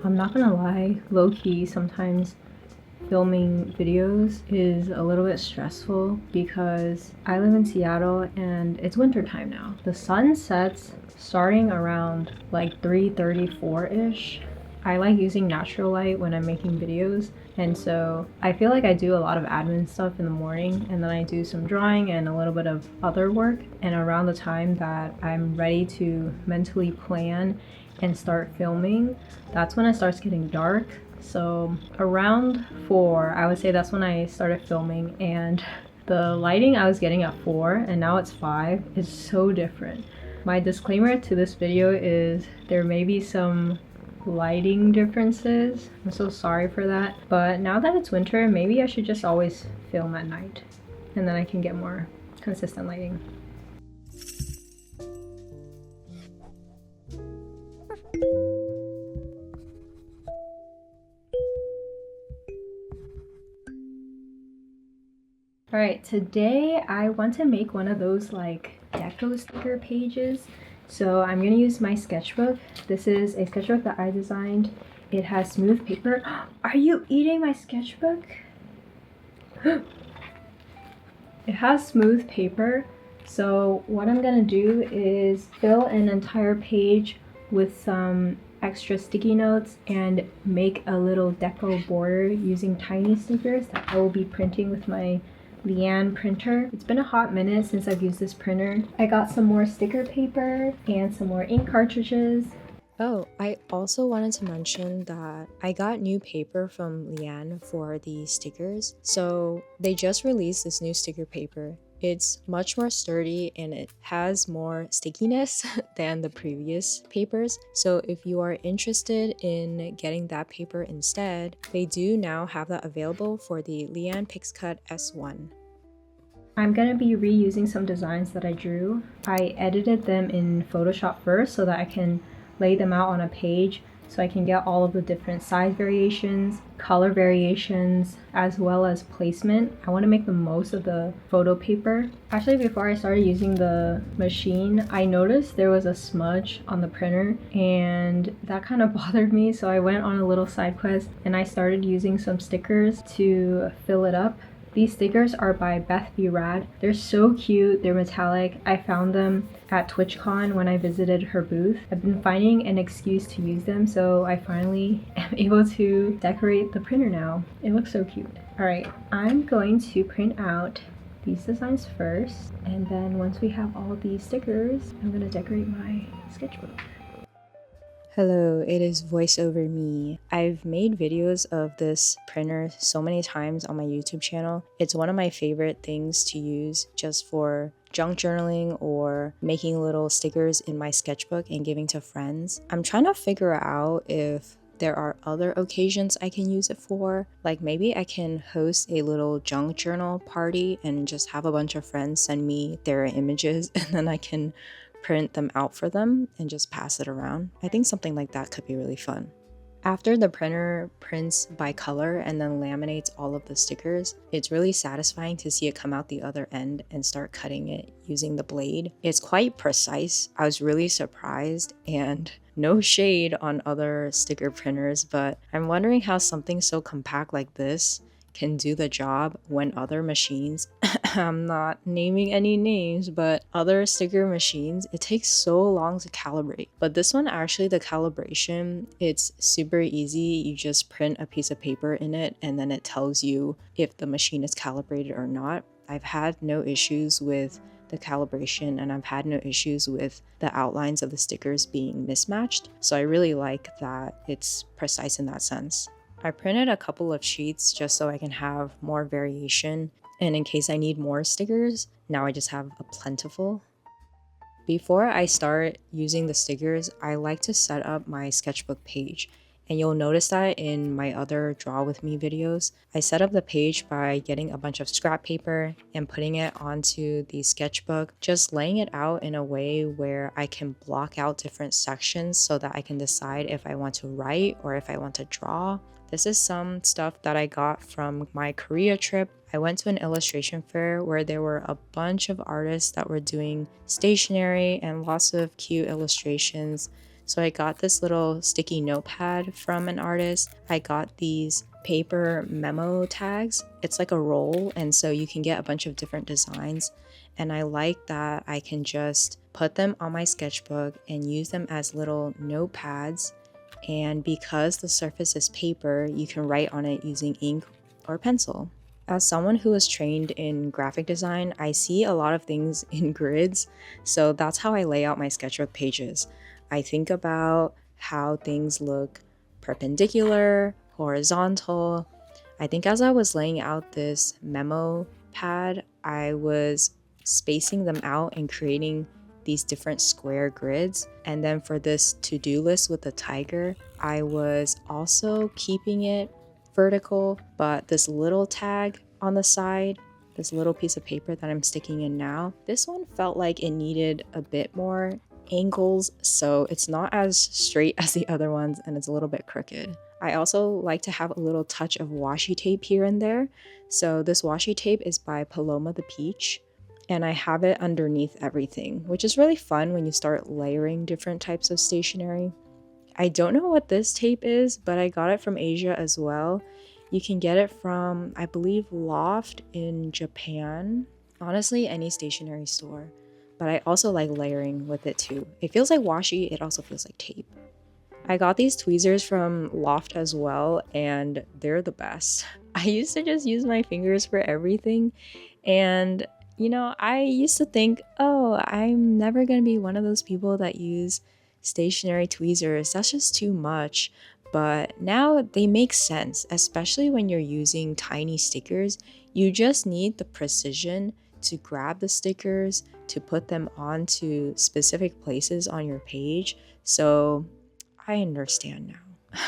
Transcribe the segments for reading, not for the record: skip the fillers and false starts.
I'm not gonna lie, low-key, sometimes filming videos is a little bit stressful because I live in Seattle and it's winter time now. The sun sets starting around like 3:34-ish. I like using natural light when I'm making videos, and so I feel like I do a lot of admin stuff in the morning, and then I do some drawing and a little bit of other work, and around the time that I'm ready to mentally plan and start filming, that's when it starts getting dark. So around 4, I would say that's when I started filming, and the lighting I was getting at 4 and now it's 5 is so different. My disclaimer to this video is there may be some lighting differences. I'm so sorry for that. But now that it's winter, maybe I should just always film at night, and then I can get more consistent lighting. Alright, today I want to make one of those like deco sticker pages. So I'm going to use my sketchbook. This is a sketchbook that I designed. It has smooth paper. Are you eating my sketchbook? It has smooth paper. So what I'm going to do is fill an entire page with some extra sticky notes and make a little deco border using tiny stickers that I will be printing with my Leanne printer. It's been a hot minute since I've used this printer. I got some more sticker paper and some more ink cartridges. Oh, I also wanted to mention that I got new paper from Leanne for the stickers. So they just released this new sticker paper. It's much more sturdy and it has more stickiness than the previous papers. So if you are interested in getting that paper instead, they do now have that available for the Leanne PixCut S1. I'm gonna be reusing some designs that I drew. I edited them in Photoshop first so that I can lay them out on a page so I can get all of the different size variations, color variations, as well as placement. I want to make the most of the photo paper. Actually, before I started using the machine, I noticed there was a smudge on the printer and that kind of bothered me, so I went on a little side quest and I started using some stickers to fill it up. These stickers are by Beth B. Rad. They're so cute, they're metallic. I found them at TwitchCon when I visited her booth. I've been finding an excuse to use them, so I finally am able to decorate the printer now. It looks so cute. Alright, I'm going to print out these designs first, and then once we have all these stickers, I'm gonna decorate my sketchbook. Hello, it is voiceover me. I've made videos of this printer so many times on my YouTube channel. It's one of my favorite things to use just for junk journaling or making little stickers in my sketchbook and giving to friends. I'm trying to figure out if there are other occasions I can use it for. Like maybe I can host a little junk journal party and just have a bunch of friends send me their images and then I can print them out for them and just pass it around. I think something like that could be really fun. After the printer prints by color and then laminates all of the stickers, it's really satisfying to see it come out the other end and start cutting it using the blade. It's quite precise. I was really surprised, and no shade on other sticker printers, but I'm wondering how something so compact like this can do the job when other machines, I'm not naming any names, but other sticker machines, it takes so long to calibrate. But this one, actually, the calibration, it's super easy. You just print a piece of paper in it and then it tells you if the machine is calibrated or not. I've had no issues with the calibration and I've had no issues with the outlines of the stickers being mismatched. So I really like that it's precise in that sense. I printed a couple of sheets just so I can have more variation, and in case I need more stickers, now I just have a plentiful. Before I start using the stickers, I like to set up my sketchbook page, and you'll notice that in my other Draw With Me videos. I set up the page by getting a bunch of scrap paper and putting it onto the sketchbook, just laying it out in a way where I can block out different sections so that I can decide if I want to write or if I want to draw. This is some stuff that I got from my Korea trip. I went to an illustration fair where there were a bunch of artists that were doing stationery and lots of cute illustrations. So I got this little sticky notepad from an artist. I got these paper memo tags. It's like a roll, and so you can get a bunch of different designs. And I like that I can just put them on my sketchbook and use them as little notepads. And because the surface is paper, you can write on it using ink or pencil. As someone who is trained in graphic design, I see a lot of things in grids, so that's how I lay out my sketchbook pages. I think about how things look perpendicular, horizontal. I think as I was laying out this memo pad, I was spacing them out and creating these different square grids. And then for this to-do list with the tiger, I was also keeping it vertical, but this little tag on the side, this little piece of paper that I'm sticking in now, this one felt like it needed a bit more angles, so it's not as straight as the other ones and it's a little bit crooked. I also like to have a little touch of washi tape here and there. So this washi tape is by Paloma the Peach, and I have it underneath everything, which is really fun when you start layering different types of stationery. I don't know what this tape is, but I got it from Asia as well. You can get it from, I believe, Loft in Japan. Honestly, any stationery store. But I also like layering with it too. It feels like washi, it also feels like tape. I got these tweezers from Loft as well, and they're the best. I used to just use my fingers for everything, and I used to think, oh, I'm never gonna be one of those people that use stationary tweezers. That's just too much. But now they make sense, especially when you're using tiny stickers. You just need the precision to grab the stickers, to put them onto specific places on your page. So I understand now.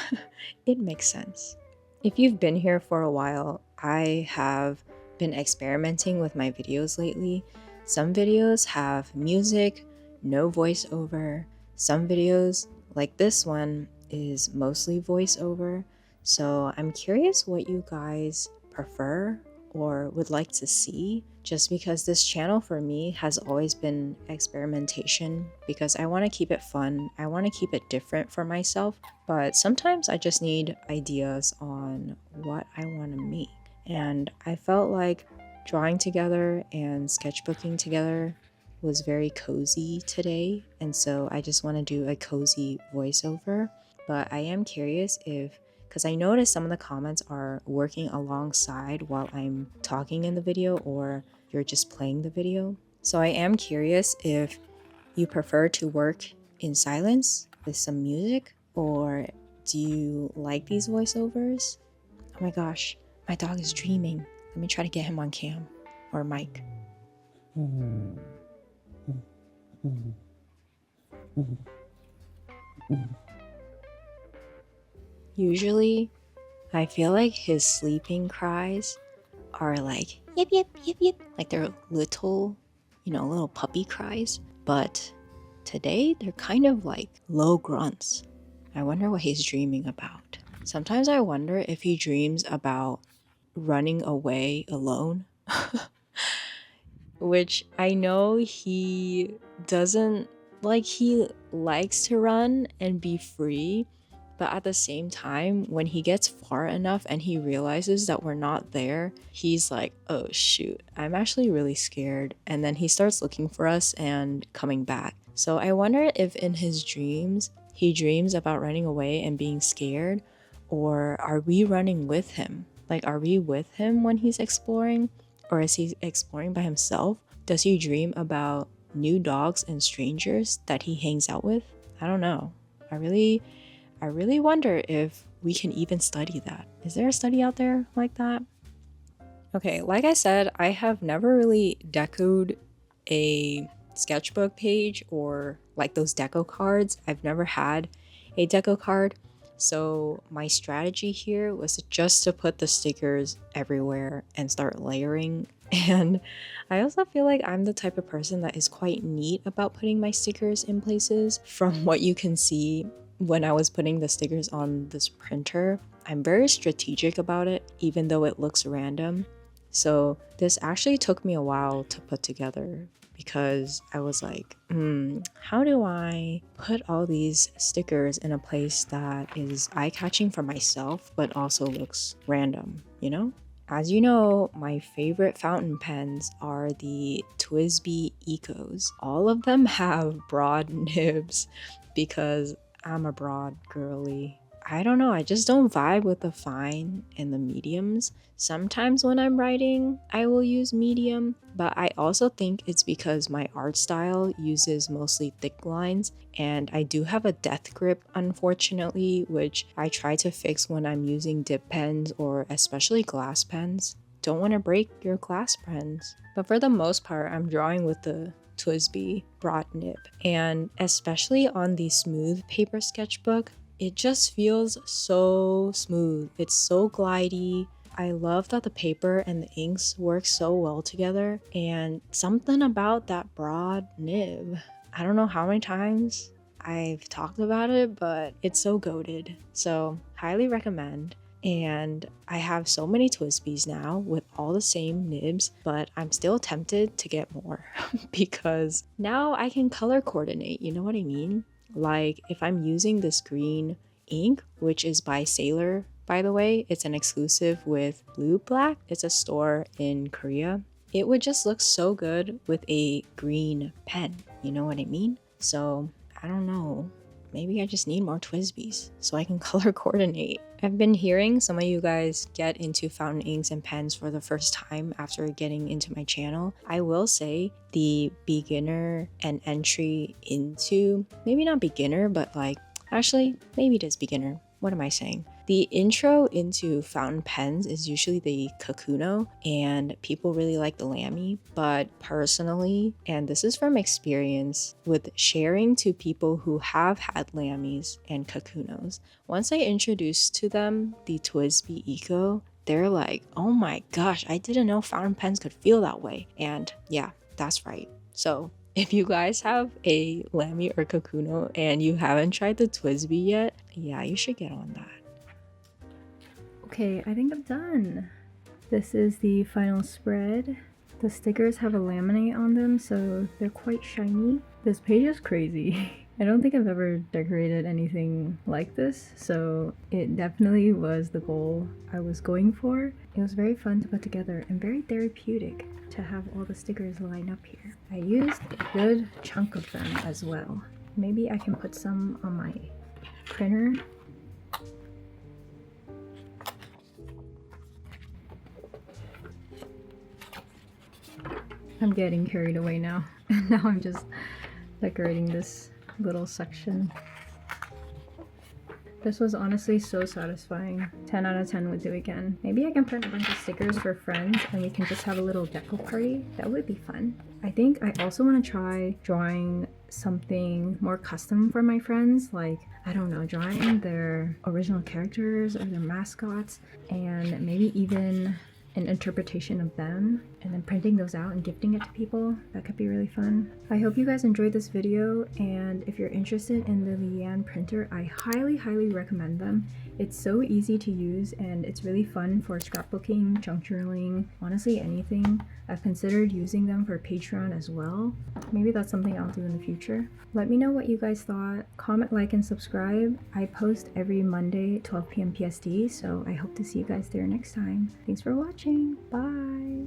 It makes sense. If you've been here for a while, I have been experimenting with my videos lately. Some videos have music, no voiceover. Some videos, like this one, is mostly voiceover. So I'm curious what you guys prefer or would like to see, just because this channel for me has always been experimentation, because I want to keep it fun. I want to keep it different for myself, but sometimes I just need ideas on what I want to make. And I felt like drawing together and sketchbooking together was very cozy today, and so I just want to do a cozy voiceover. But I am curious because I noticed some of the comments are working alongside while I'm talking in the video, or you're just playing the video. So I am curious if you prefer to work in silence with some music, or do you like these voiceovers? Oh my gosh, my dog is dreaming. Let me try to get him on cam or mic. Usually, I feel like his sleeping cries are like yip yip yip yip, like they're little, little puppy cries. But today, they're kind of like low grunts. I wonder what he's dreaming about. Sometimes I wonder if he dreams about running away alone. Which I know he doesn't like. He likes to run and be free, but at the same time, when he gets far enough and he realizes that we're not there, he's like, oh shoot, I'm actually really scared. And then he starts looking for us and coming back. So I wonder if in his dreams, he dreams about running away and being scared, or are we running with him? Like, are we with him when he's exploring? Or is he exploring by himself? Does he dream about new dogs and strangers that he hangs out with? I don't know. I really wonder if we can even study that. Is there a study out there like that? Okay, like I said, I have never really decoed a sketchbook page or like those deco cards. I've never had a deco card. So my strategy here was just to put the stickers everywhere and start layering. And I also feel like I'm the type of person that is quite neat about putting my stickers in places. From what you can see when I was putting the stickers on this printer, I'm very strategic about it, even though it looks random. So this actually took me a while to put together because I was like, how do I put all these stickers in a place that is eye-catching for myself but also looks random, you know? As you know, my favorite fountain pens are the TWSBI Ecos. All of them have broad nibs because I'm a broad girly. I don't know, I just don't vibe with the fine and the mediums. Sometimes when I'm writing, I will use medium, but I also think it's because my art style uses mostly thick lines, and I do have a death grip, unfortunately, which I try to fix when I'm using dip pens or especially glass pens. Don't want to break your glass pens. But for the most part, I'm drawing with the TWSBI broad nib, and especially on the smooth paper sketchbook, it just feels so smooth. It's so glidey. I love that the paper and the inks work so well together, and something about that broad nib. I don't know how many times I've talked about it, but it's so goated. So highly recommend. And I have so many TWSBIs now with all the same nibs, but I'm still tempted to get more because now I can color coordinate, you know what I mean? Like if I'm using this green ink, which is by Sailor, by the way, it's an exclusive with Blue Black. It's a store in Korea. It would just look so good with a green pen, you know what I mean? So I don't know. Maybe I just need more TWSBIs so I can color coordinate. I've been hearing some of you guys get into fountain inks and pens for the first time after getting into my channel. I will say the beginner and entry into, maybe not beginner, but like, actually, maybe it is beginner. What am I saying? The intro into fountain pens is usually the Kakuno, and people really like the Lamy. But personally, and this is from experience with sharing to people who have had Lamys and Kakunos, once I introduced to them the TWSBI Eco, they're like, oh my gosh, I didn't know fountain pens could feel that way. And yeah, that's right. So if you guys have a Lamy or Kakuno and you haven't tried the TWSBI yet, yeah, you should get on that. Okay, I think I'm done. This is the final spread. The stickers have a laminate on them, so they're quite shiny. This page is crazy. I don't think I've ever decorated anything like this, so it definitely was the goal I was going for. It was very fun to put together and very therapeutic to have all the stickers line up here. I used a good chunk of them as well. Maybe I can put some on my printer. I'm getting carried away now. And now I'm just decorating this little section. This was honestly so satisfying. 10 out of 10 would do again. Maybe I can print a bunch of stickers for friends and we can just have a little deco party. That would be fun. I think I also want to try drawing something more custom for my friends, like, I don't know, drawing their original characters or their mascots, and maybe even an interpretation of them, and then printing those out and gifting it to people. That could be really fun. I hope you guys enjoyed this video, and if you're interested in the Leanne printer, I highly recommend them. It's so easy to use and it's really fun for scrapbooking, junk journaling, honestly anything. I've considered using them for Patreon as well. Maybe that's something I'll do in the future. Let me know what you guys thought. Comment, like, and subscribe. I post every Monday, 12 p.m. PST, so I hope to see you guys there next time. Thanks for watching. Bye!